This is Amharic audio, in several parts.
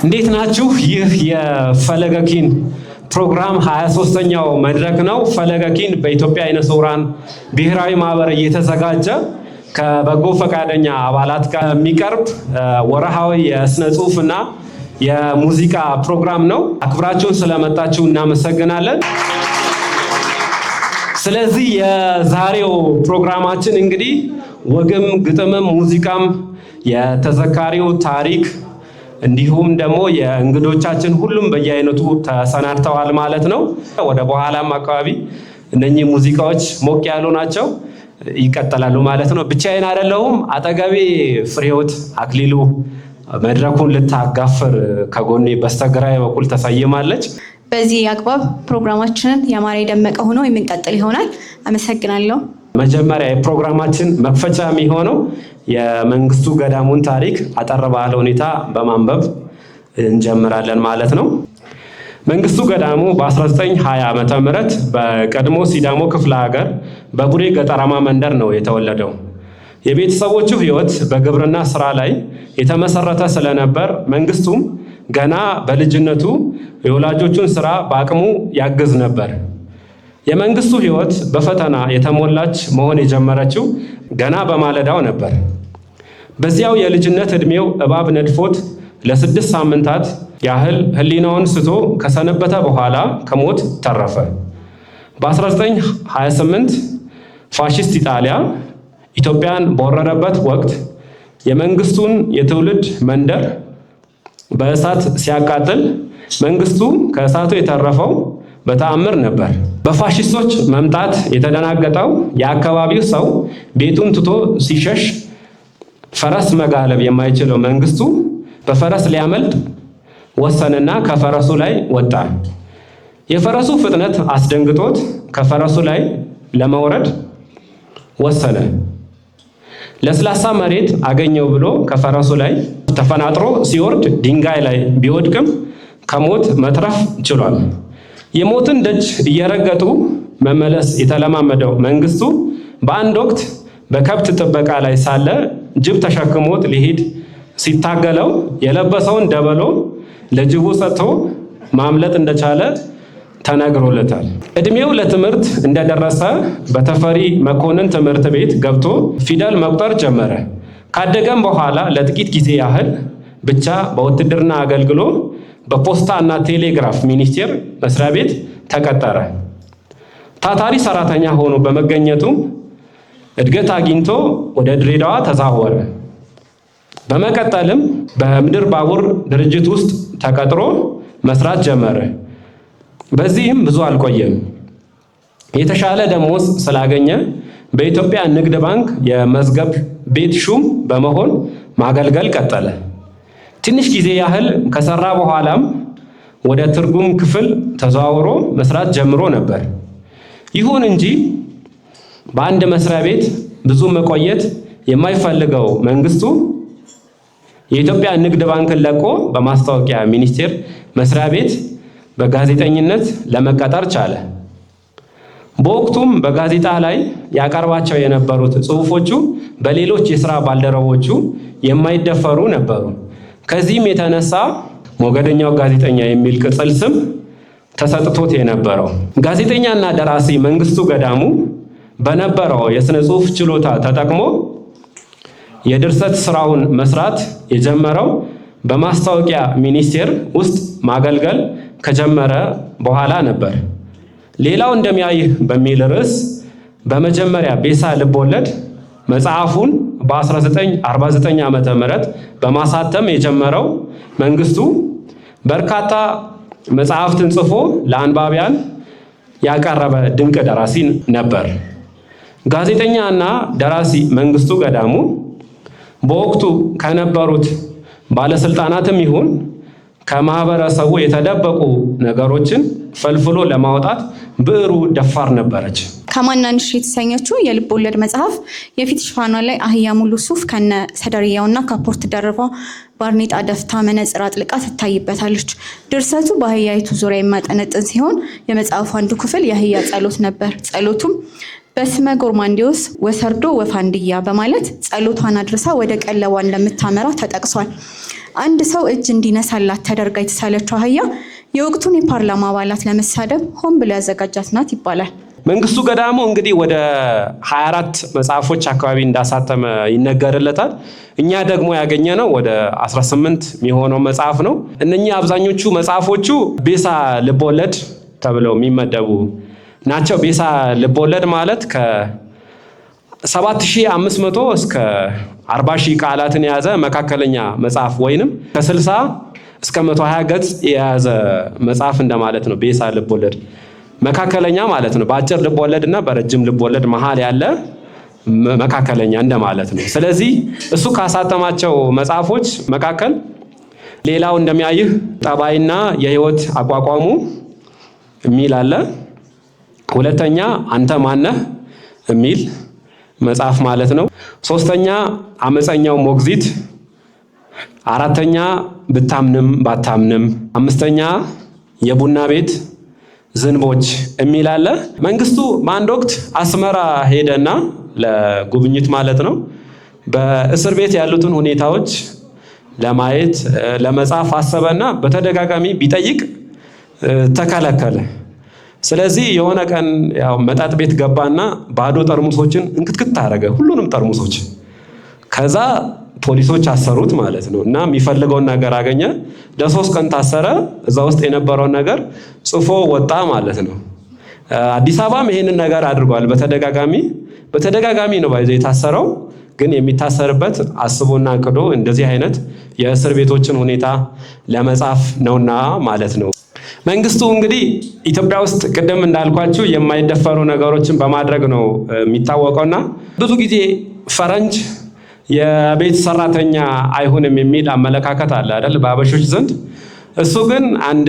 እንዴት ናችሁ? ይህ የፈለገ ኪን ፕሮግራም 23ኛው መድረክ ነው። ፈለገ ኪን በኢትዮጵያ አይነ ስውራን ብሔራዊ ማህበር እየተዘጋጀ ከበጎ ፈቃደኛ አባላት ጋር የሚቀርብ ወርሃዊ የስነ ጽሁፍና የሙዚቃ ፕሮግራም ነው። አክብራችሁን ስለመጣችሁ እናመሰግናለን። ስለዚህ የዛሬው ፕሮግራማችን እንግዲህ ወግም ግጥምም ሙዚቃም የተዘካሪው ታሪክ እንዲሁም ደግሞ የእንግዶቻችን ሁሉም በየአይነቱ ተሰናድተዋል ማለት ነው። ወደ በኋላም አካባቢ እነኚህ ሙዚቃዎች ሞቅ ያሉ ናቸው፣ ይቀጥላሉ ማለት ነው። ብቻዬን አይደለሁም። አጠገቤ ፍሬህይወት አክሊሉ መድረኩን ልታጋፍር ከጎኔ በስተግራዬ በኩል ተሰይማለች። በዚህ አግባብ ፕሮግራማችንን ያማረ የደመቀ ሆኖ የምንቀጥል ይሆናል። አመሰግናለሁ። መጀመሪያ የፕሮግራማችን መክፈቻ የሚሆነው የመንግስቱ ገዳሙን ታሪክ አጠር ባለ ሁኔታ በማንበብ እንጀምራለን ማለት ነው። መንግስቱ ገዳሙ በ1920 ዓመተ ምህረት በቀድሞ ሲዳሞ ክፍለ ሀገር በቡሬ ገጠራማ መንደር ነው የተወለደው። የቤተሰቦቹ ህይወት በግብርና ስራ ላይ የተመሰረተ ስለነበር መንግስቱም ገና በልጅነቱ የወላጆቹን ስራ በአቅሙ ያግዝ ነበር። የመንግስቱ ህይወት በፈተና የተሞላች መሆን የጀመረችው ገና በማለዳው ነበር። በዚያው የልጅነት ዕድሜው እባብ ነድፎት ለ6 ሳምንታት ያህል ህሊናውን ስቶ ከሰነበተ በኋላ ከሞት ተረፈ። በ1928 ፋሺስት ኢጣሊያ ኢትዮጵያን በወረረበት ወቅት የመንግስቱን የትውልድ መንደር በእሳት ሲያቃጥል መንግስቱ ከእሳቱ የተረፈው በተአምር ነበር። በፋሺስቶች መምጣት የተደናገጠው የአካባቢው ሰው ቤቱን ትቶ ሲሸሽ ፈረስ መጋለብ የማይችለው መንግስቱ በፈረስ ሊያመልጥ ወሰንና ከፈረሱ ላይ ወጣ። የፈረሱ ፍጥነት አስደንግጦት ከፈረሱ ላይ ለመውረድ ወሰነ። ለስላሳ መሬት አገኘው ብሎ ከፈረሱ ላይ ተፈናጥሮ ሲወርድ ድንጋይ ላይ ቢወድቅም ከሞት መትረፍ ችሏል። የሞትን ደጅ እየረገጡ መመለስ የተለማመደው መንግስቱ በአንድ ወቅት በከብት ጥበቃ ላይ ሳለ ጅብ ተሸክሞት ሊሄድ ሲታገለው የለበሰውን ደበሎ ለጅቡ ሰጥቶ ማምለጥ እንደቻለ ተነግሮለታል። እድሜው ለትምህርት እንደደረሰ በተፈሪ መኮንን ትምህርት ቤት ገብቶ ፊደል መቁጠር ጀመረ። ካደገም በኋላ ለጥቂት ጊዜ ያህል ብቻ በውትድርና አገልግሎ በፖስታ እና ቴሌግራፍ ሚኒስቴር መስሪያ ቤት ተቀጠረ። ታታሪ ሰራተኛ ሆኖ በመገኘቱ እድገት አግኝቶ ወደ ድሬዳዋ ተዛወረ። በመቀጠልም በምድር ባቡር ድርጅት ውስጥ ተቀጥሮ መስራት ጀመረ። በዚህም ብዙ አልቆየም። የተሻለ ደሞዝ ስላገኘ በኢትዮጵያ ንግድ ባንክ የመዝገብ ቤት ሹም በመሆን ማገልገል ቀጠለ። ትንሽ ጊዜ ያህል ከሰራ በኋላም ወደ ትርጉም ክፍል ተዘዋውሮ መስራት ጀምሮ ነበር። ይሁን እንጂ በአንድ መስሪያ ቤት ብዙ መቆየት የማይፈልገው መንግስቱ የኢትዮጵያ ንግድ ባንክን ለቆ በማስታወቂያ ሚኒስቴር መስሪያ ቤት በጋዜጠኝነት ለመቀጠር ቻለ። በወቅቱም በጋዜጣ ላይ ያቀርባቸው የነበሩት ጽሁፎቹ በሌሎች የሥራ ባልደረቦቹ የማይደፈሩ ነበሩ። ከዚህም የተነሳ ሞገደኛው ጋዜጠኛ የሚል ቅጽል ስም ተሰጥቶት የነበረው ጋዜጠኛና ደራሲ መንግስቱ ገዳሙ በነበረው የሥነ ጽሁፍ ችሎታ ተጠቅሞ የድርሰት ስራውን መስራት የጀመረው በማስታወቂያ ሚኒስቴር ውስጥ ማገልገል ከጀመረ በኋላ ነበር። ሌላው እንደሚያይህ በሚል ርዕስ በመጀመሪያ ቤሳ ልቦለድ መጽሐፉን በ1949 ዓመተ ምህረት በማሳተም የጀመረው መንግስቱ በርካታ መጽሐፍትን ጽፎ ለአንባቢያን ያቀረበ ድንቅ ደራሲ ነበር። ጋዜጠኛና ደራሲ መንግስቱ ገዳሙ በወቅቱ ከነበሩት ባለስልጣናትም ይሁን ከማህበረሰቡ የተደበቁ ነገሮችን ፈልፍሎ ለማውጣት ብዕሩ ደፋር ነበረች። ከማናንሽ የተሰኘችው የልብ ወለድ መጽሐፍ የፊት ሽፋኗ ላይ አህያ ሙሉ ሱፍ ከነ ሰደርያውና ካፖርት ደርባ ባርኔጣ ደፍታ መነጽር አጥልቃ ትታይበታለች። ድርሰቱ በአህያይቱ ዙሪያ የማጠነጥን ሲሆን የመጽሐፉ አንዱ ክፍል የአህያ ጸሎት ነበር። ጸሎቱም በስመ ጎርማንዲዮስ ወሰርዶ ወፋንድያ በማለት ጸሎቷን አድርሳ ወደ ቀለቧ እንደምታመራ ተጠቅሷል። አንድ ሰው እጅ እንዲነሳላት ተደርጋ የተሳለችው አህያ የወቅቱን የፓርላማ አባላት ለመሳደብ ሆን ብሎ ያዘጋጃት ናት ይባላል። መንግስቱ ገዳሙ እንግዲህ ወደ 24 መጽሐፎች አካባቢ እንዳሳተመ ይነገርለታል። እኛ ደግሞ ያገኘነው ወደ 18 የሚሆነው መጽሐፍ ነው። እነኚህ አብዛኞቹ መጽሐፎቹ ቤሳ ልቦለድ ተብለው የሚመደቡ ናቸው። ቤሳ ልቦለድ ማለት ከ7500 እስከ 40,000 ቃላትን የያዘ መካከለኛ መጽሐፍ ወይንም ከ60 እስከ 120 ገጽ የያዘ መጽሐፍ እንደማለት ነው። ቤሳ ልቦለድ መካከለኛ ማለት ነው። በአጭር ልቦለድ እና በረጅም ልቦለድ መሃል ያለ መካከለኛ እንደማለት ነው። ስለዚህ እሱ ካሳተማቸው መጽሐፎች መካከል ሌላው እንደሚያይህ ጠባይና የህይወት አቋቋሙ የሚል አለ። ሁለተኛ አንተ ማነህ የሚል መጽሐፍ ማለት ነው። ሶስተኛ አመፀኛው ሞግዚት፣ አራተኛ ብታምንም ባታምንም፣ አምስተኛ የቡና ቤት ዝንቦች የሚል አለ። መንግስቱ በአንድ ወቅት አስመራ ሄደና ለጉብኝት ማለት ነው በእስር ቤት ያሉትን ሁኔታዎች ለማየት ለመጻፍ አሰበና በተደጋጋሚ ቢጠይቅ ተከለከለ። ስለዚህ የሆነ ቀን ያው መጠጥ ቤት ገባና ባዶ ጠርሙሶችን እንክትክት አደረገ፣ ሁሉንም ጠርሙሶች። ከዛ ፖሊሶች አሰሩት ማለት ነው እና የሚፈልገውን ነገር አገኘ። ለ3 ቀን ታሰረ። እዛ ውስጥ የነበረውን ነገር ጽፎ ወጣ ማለት ነው። አዲስ አበባም ይሄንን ነገር አድርጓል። በተደጋጋሚ ነው ባይዘ የታሰረው፣ ግን የሚታሰርበት አስቦና አቅዶ እንደዚህ አይነት የእስር ቤቶችን ሁኔታ ለመጻፍ ነውና ማለት ነው። መንግስቱ እንግዲህ ኢትዮጵያ ውስጥ ቅድም እንዳልኳችሁ የማይደፈሩ ነገሮችን በማድረግ ነው የሚታወቀውና ብዙ ጊዜ ፈረንጅ የቤት ሰራተኛ አይሆንም የሚል አመለካከት አለ አይደል በአበሾች ዘንድ። እሱ ግን አንድ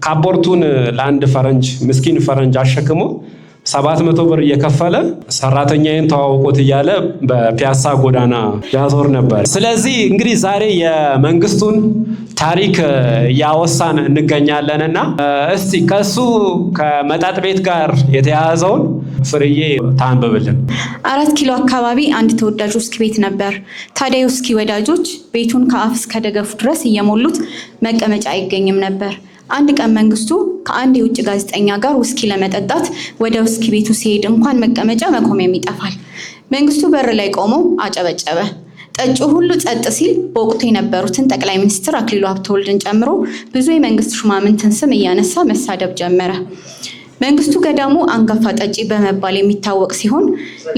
ካፖርቱን ለአንድ ፈረንጅ ምስኪን ፈረንጅ አሸክሞ 700 ብር እየከፈለ ሰራተኛዬን ተዋውቁት እያለ በፒያሳ ጎዳና ያዞር ነበር። ስለዚህ እንግዲህ ዛሬ የመንግስቱን ታሪክ እያወሳን እንገኛለንና እስቲ ከሱ ከመጠጥ ቤት ጋር የተያያዘውን ፍርዬ ታንብብልን። 4 ኪሎ አካባቢ አንድ ተወዳጅ ውስኪ ቤት ነበር። ታዲያ የውስኪ ወዳጆች ቤቱን ከአፍ እስከ ደገፉ ድረስ እየሞሉት መቀመጫ አይገኝም ነበር። አንድ ቀን መንግስቱ ከአንድ የውጭ ጋዜጠኛ ጋር ውስኪ ለመጠጣት ወደ ውስኪ ቤቱ ሲሄድ እንኳን መቀመጫ መቆሚያም ይጠፋል። መንግስቱ በር ላይ ቆሞ አጨበጨበ። ጠጩ ሁሉ ጸጥ ሲል በወቅቱ የነበሩትን ጠቅላይ ሚኒስትር አክሊሉ ሀብተወልድን ጨምሮ ብዙ የመንግስት ሹማምንትን ስም እያነሳ መሳደብ ጀመረ። መንግስቱ ገዳሙ አንጋፋ ጠጪ በመባል የሚታወቅ ሲሆን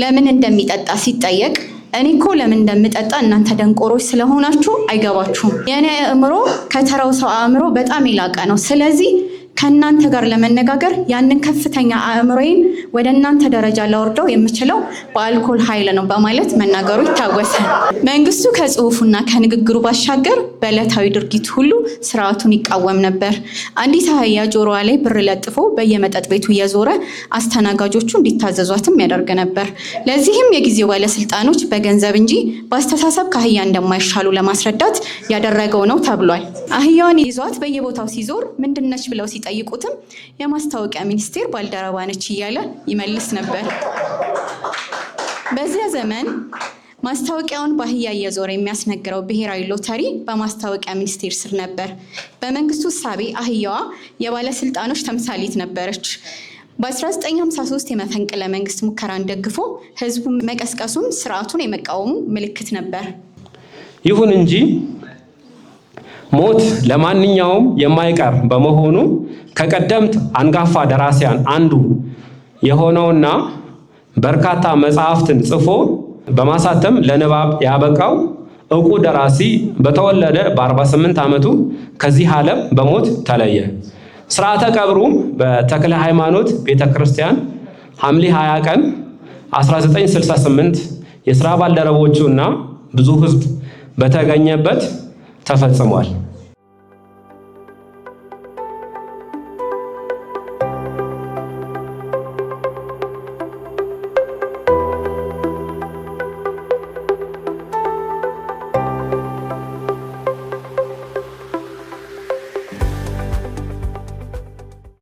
ለምን እንደሚጠጣ ሲጠየቅ እኔ እኮ ለምን እንደምጠጣ እናንተ ደንቆሮች ስለሆናችሁ አይገባችሁም። የኔ አእምሮ ከተራው ሰው አእምሮ በጣም የላቀ ነው። ስለዚህ ከእናንተ ጋር ለመነጋገር ያንን ከፍተኛ አእምሮዬን ወደ እናንተ ደረጃ ላወርደው የምችለው በአልኮል ኃይል ነው በማለት መናገሩ ይታወሳል። መንግስቱ ከጽሁፉና ከንግግሩ ባሻገር በዕለታዊ ድርጊት ሁሉ ስርዓቱን ይቃወም ነበር። አንዲት አህያ ጆሮዋ ላይ ብር ለጥፎ በየመጠጥ ቤቱ እየዞረ አስተናጋጆቹ እንዲታዘዟትም ያደርግ ነበር። ለዚህም የጊዜው ባለስልጣኖች በገንዘብ እንጂ በአስተሳሰብ ከአህያ እንደማይሻሉ ለማስረዳት ያደረገው ነው ተብሏል። አህያዋን ይዟት በየቦታው ሲዞር ምንድነች ብለው ሲጠይቁትም የማስታወቂያ ሚኒስቴር ባልደረባ ነች እያለ ይመልስ ነበር። በዚያ ዘመን ማስታወቂያውን በአህያ እየዞረ የሚያስነግረው ብሔራዊ ሎተሪ በማስታወቂያ ሚኒስቴር ስር ነበር። በመንግስቱ እሳቤ አህያዋ የባለስልጣኖች ተምሳሌት ነበረች። በ1953 የመፈንቅለ መንግስት ሙከራን ደግፎ ህዝቡ መቀስቀሱም ስርዓቱን የመቃወሙ ምልክት ነበር። ይሁን እንጂ ሞት ለማንኛውም የማይቀር በመሆኑ ከቀደምት አንጋፋ ደራሲያን አንዱ የሆነውና በርካታ መጽሐፍትን ጽፎ በማሳተም ለንባብ ያበቃው ዕውቁ ደራሲ በተወለደ በ48 ዓመቱ ከዚህ ዓለም በሞት ተለየ። ስርዓተ ቀብሩም በተክለ ሃይማኖት ቤተክርስቲያን ሐምሌ 20 ቀን 1968 የሥራ ባልደረቦቹና ብዙ ህዝብ በተገኘበት ተፈጽሟል።